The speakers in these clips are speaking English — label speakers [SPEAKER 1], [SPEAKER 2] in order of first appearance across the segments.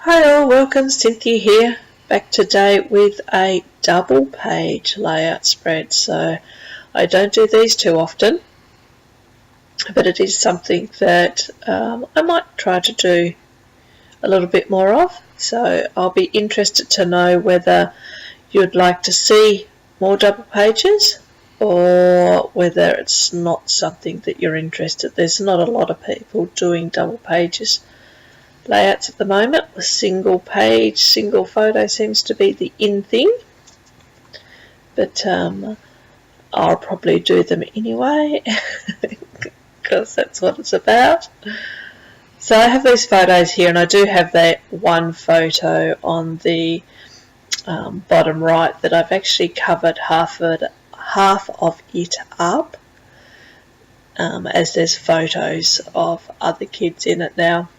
[SPEAKER 1] Hi all, welcome, Cynthia here, back today with a double page layout spread. So I don't do these too often, but it is something that I might try to do a little bit more of. So I'll be interested to know whether you'd like to see more double pages or whether it's not something that you're interested. There's not a lot of people doing double pages layouts at the moment. A single page, single photo seems to be the in thing, but I'll probably do them anyway because that's what it's about. So I have these photos here, and I do have that one photo on the bottom right that I've actually covered half of it up, as there's photos of other kids in it now.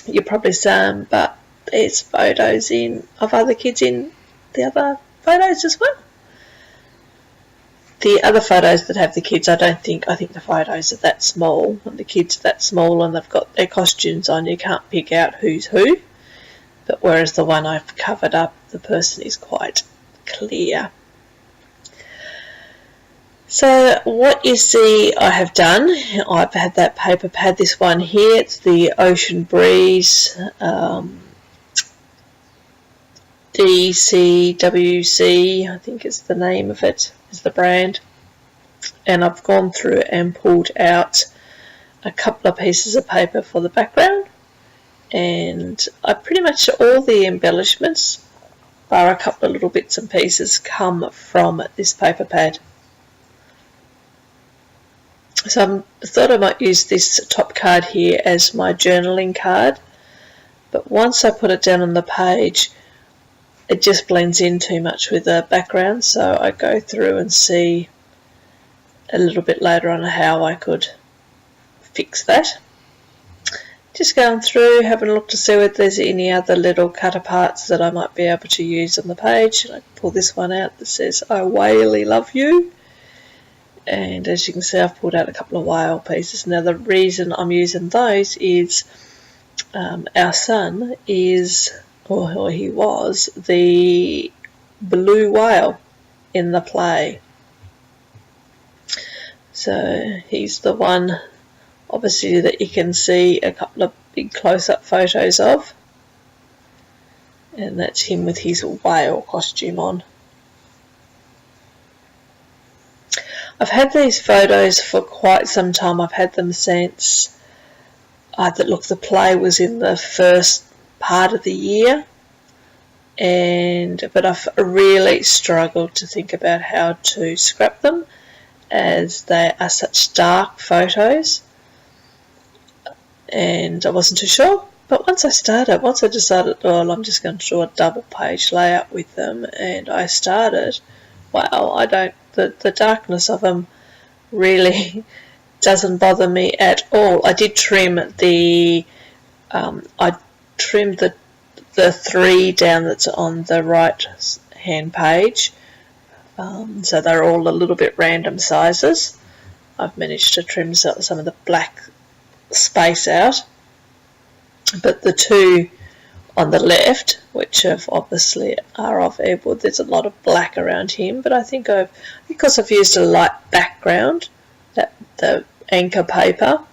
[SPEAKER 1] You're probably saying, but there's photos of other kids in the other photos as well. The other photos that have the kids, I think the photos are that small, and the kids are that small, and they've got their costumes on. You can't pick out who's who. But whereas the one I've covered up, the person is quite clear. So what you see I have done, I've had that paper pad, this one here, it's the Ocean Breeze DCWC, I think is the name of it, is the brand. And I've gone through and pulled out a couple of pieces of paper for the background. And I pretty much, all the embellishments, bar a couple of little bits and pieces, come from this paper pad. So I thought I might use this top card here as my journaling card, but once I put it down on the page, it just blends in too much with the background, so I go through and see a little bit later on how I could fix that. Just going through, having a look to see if there's any other little cut aparts that I might be able to use on the page. And I pull this one out that says, "I whaley love you." And as you can see, I've pulled out a couple of whale pieces. Now the reason I'm using those is our son is, or he was, the blue whale in the play. So he's the one, obviously, that you can see a couple of big close-up photos of. And that's him with his whale costume on. I've had these photos for quite some time. I've had them since, the play was in the first part of the year, but I've really struggled to think about how to scrap them, as they are such dark photos, and I wasn't too sure. But once I decided, well, I'm just going to do a double page layout with them, and I started, wow, the darkness of them really doesn't bother me at all. I did trim the 3 down that's on the right hand page, so they're all a little bit random sizes. I've managed to trim some of the black space out, but the 2 on the left, which obviously are of Edward, there's a lot of black around him, but I think because I've used a light background, that the anchor paper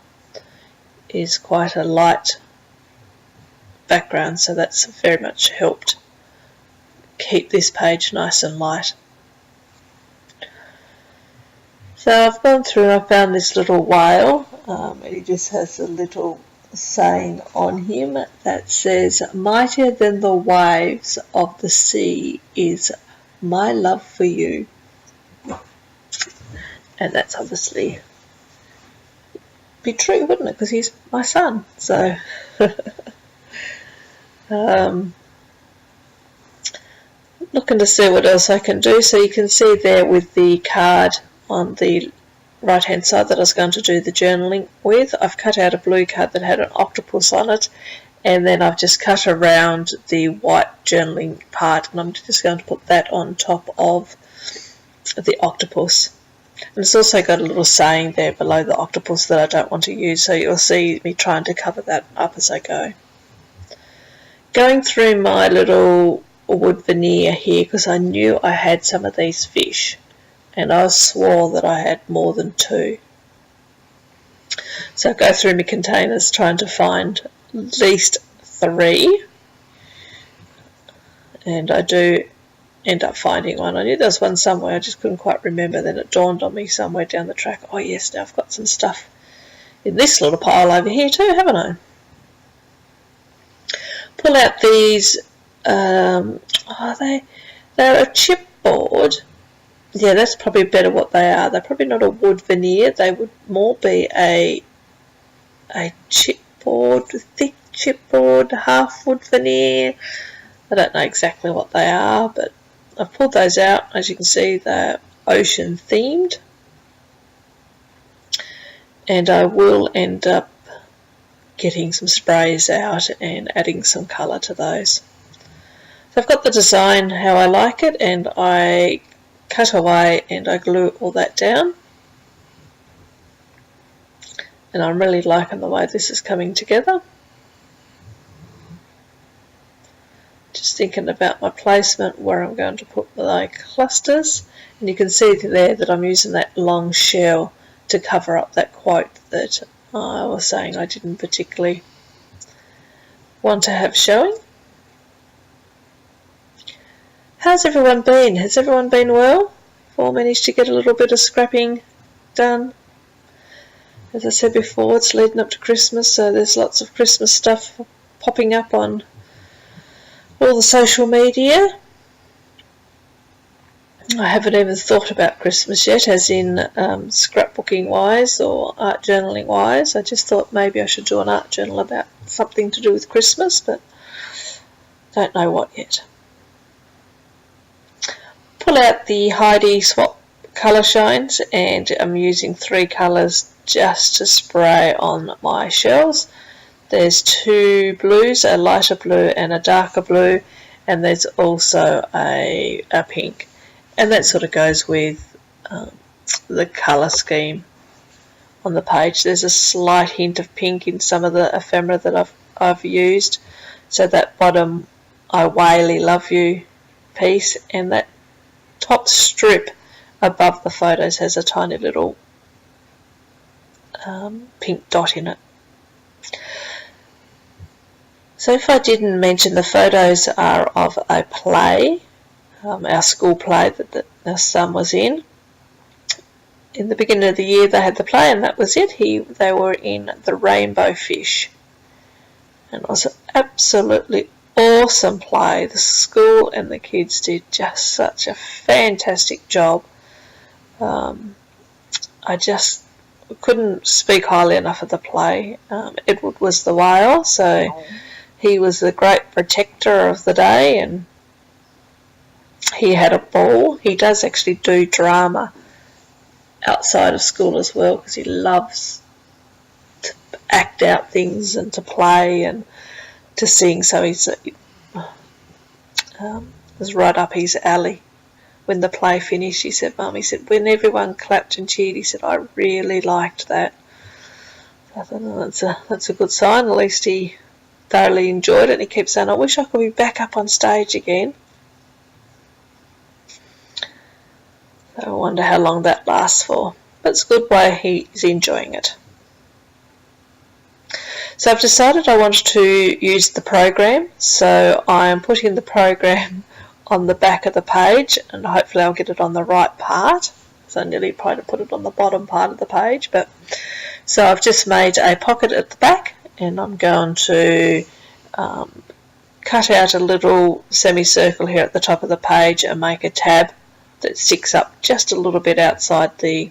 [SPEAKER 1] is quite a light background, so that's very much helped keep this page nice and light. So I've gone through and I found this little whale, and he just has a little saying on him that says, "Mightier than the waves of the sea is my love for you." And that's obviously be true, wouldn't it? Because he's my son. So looking to see what else I can do. So you can see there with the card on the right hand side that I was going to do the journaling with, I've cut out a blue card that had an octopus on it, and then I've just cut around the white journaling part, and I'm just going to put that on top of the octopus. And it's also got a little saying there below the octopus that I don't want to use, so you'll see me trying to cover that up as I go. going through my little wood veneer here because I knew I had some of these fish, and I swore that I had more than 2. So I go through my containers trying to find at least 3, and I do end up finding one. I knew there was one somewhere, I just couldn't quite remember. Then it dawned on me somewhere down the track, oh yes, now I've got some stuff in this little pile over here too, haven't I? Pull out these, they're a chipboard. Yeah, that's probably better what they are. They're probably not a wood veneer. They would more be a chipboard, thick chipboard, half wood veneer. I don't know exactly what they are, but I've pulled those out. As you can see, they're ocean themed. And I will end up getting some sprays out and adding some colour to those. So I've got the design how I like it, and I cut away and I glue all that down. And I'm really liking the way this is coming together. Just thinking about my placement, where I'm going to put my clusters. And you can see there that I'm using that long shell to cover up that quote that I was saying I didn't particularly want to have showing. How's everyone been? Has everyone been well? All managed to get a little bit of scrapping done. As I said before, it's leading up to Christmas, so there's lots of Christmas stuff popping up on all the social media. I haven't even thought about Christmas yet, as in scrapbooking wise or art journaling wise. I just thought maybe I should do an art journal about something to do with Christmas, but don't know what yet. Pull out the Heidi Swap colour shines, and I'm using 3 colours just to spray on my shells. There's 2 blues, a lighter blue and a darker blue, and there's also a pink. And that sort of goes with the colour scheme on the page. There's a slight hint of pink in some of the ephemera that I've used. So that bottom I Whaley Love You piece, and that top strip above the photos has a tiny little pink dot in it. So if I didn't mention, the photos are of a play, our school play that our son was in. In the beginning of the year they had the play, and that was it. They were in The Rainbow Fish, and it was an absolutely awesome play. The school and the kids did just such a fantastic job. I just couldn't speak highly enough of the play. Edward was the whale, so he was the great protector of the day, and he had a ball. He does actually do drama outside of school as well, because he loves to act out things and to play and to sing, so he's was right up his alley. When the play finished, he said, Mum, he said, when everyone clapped and cheered, he said, I really liked that. I thought, oh, that's a good sign. At least he thoroughly enjoyed it, and he kept saying, I wish I could be back up on stage again. So I wonder how long that lasts for. But it's a good way he's enjoying it. So I've decided I want to use the program, so I am putting the program on the back of the page, and hopefully I'll get it on the right part. So I nearly tried to put it on the bottom part of the page, but so I've just made a pocket at the back, and I'm going to cut out a little semicircle here at the top of the page and make a tab that sticks up just a little bit outside the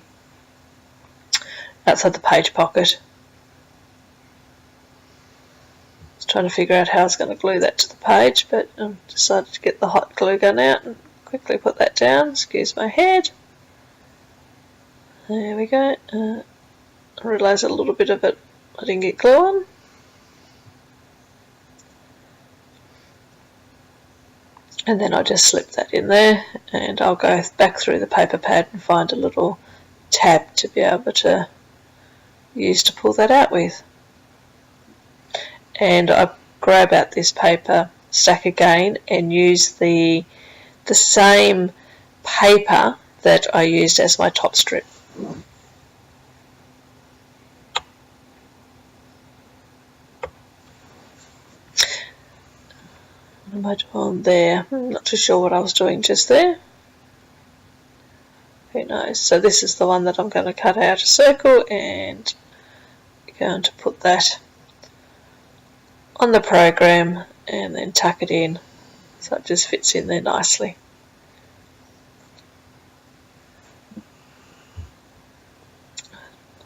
[SPEAKER 1] page pocket. Trying to figure out how I was going to glue that to the page, but I decided to get the hot glue gun out and quickly put that down. Excuse my head. There we go. I realised a little bit of it I didn't get glue on. And then I'll just slip that in there, and I'll go back through the paper pad and find a little tab to be able to use to pull that out with. And I grab out this paper stack again and use the same paper that I used as my top strip. What am I doing there? I'm not too sure what I was doing just there. Who knows? So this is the one that I'm going to cut out a circle and going to put that on the program and then tuck it in so it just fits in there nicely.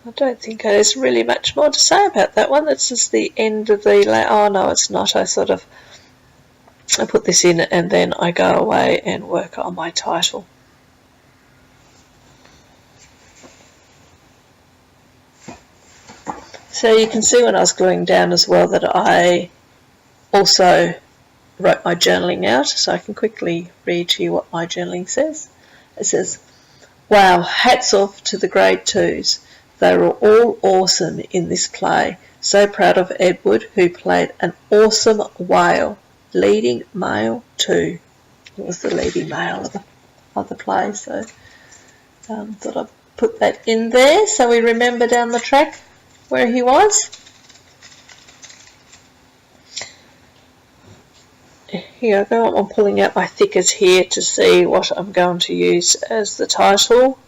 [SPEAKER 1] I don't think there's really much more to say about that one. This is the end of the oh no, it's not. I put this in and then I go away and work on my title. So you can see when I was gluing down as well that I also wrote my journaling out, so I can quickly read to you what my journaling says. It says, "Wow, hats off to the grade 2s. They were all awesome in this play. So proud of Edward, who played an awesome whale. Leading male too." It was the leading male of the play, so thought I'd put that in there so we remember down the track where he was. Here I go, I'm pulling out my thickers here to see what I'm going to use as the title.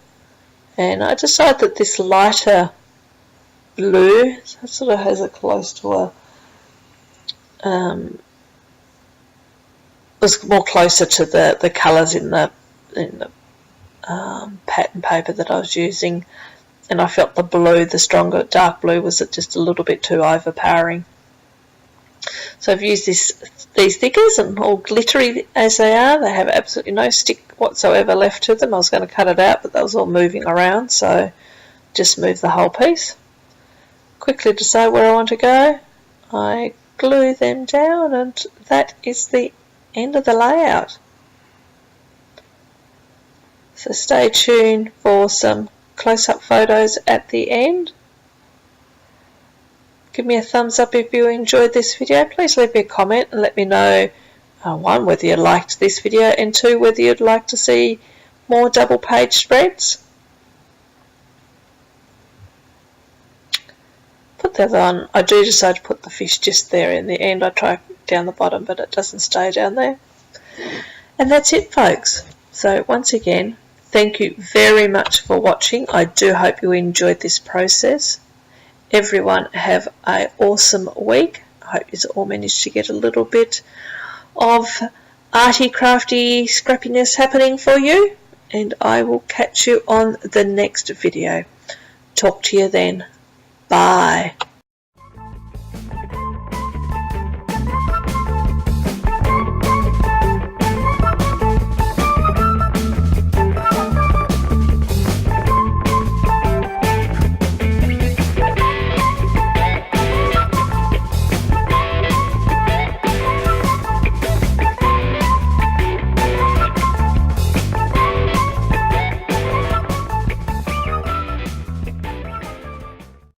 [SPEAKER 1] And I decided that this lighter blue, so it sort of has a close to a, was more closer to the colours in the pattern paper that I was using, and I felt the blue, the stronger dark blue, was just a little bit too overpowering. So I've used these thickers, and all glittery as they are, they have absolutely no stick whatsoever left to them. I was going to cut it out, but that was all moving around, so just move the whole piece. Quickly decide where I want to go. I glue them down, and that is the end of the layout. So stay tuned for some close-up photos at the end. Give me a thumbs up if you enjoyed this video. Please leave me a comment and let me know, one, whether you liked this video, and two, whether you'd like to see more double page spreads. Put the other on. I do decide to put the fish just there in the end. I try down the bottom, but it doesn't stay down there. And that's it, folks. So once again, thank you very much for watching. I do hope you enjoyed this process. Everyone have an awesome week. I hope you all managed to get a little bit of arty, crafty scrappiness happening for you. And I will catch you on the next video. Talk to you then. Bye.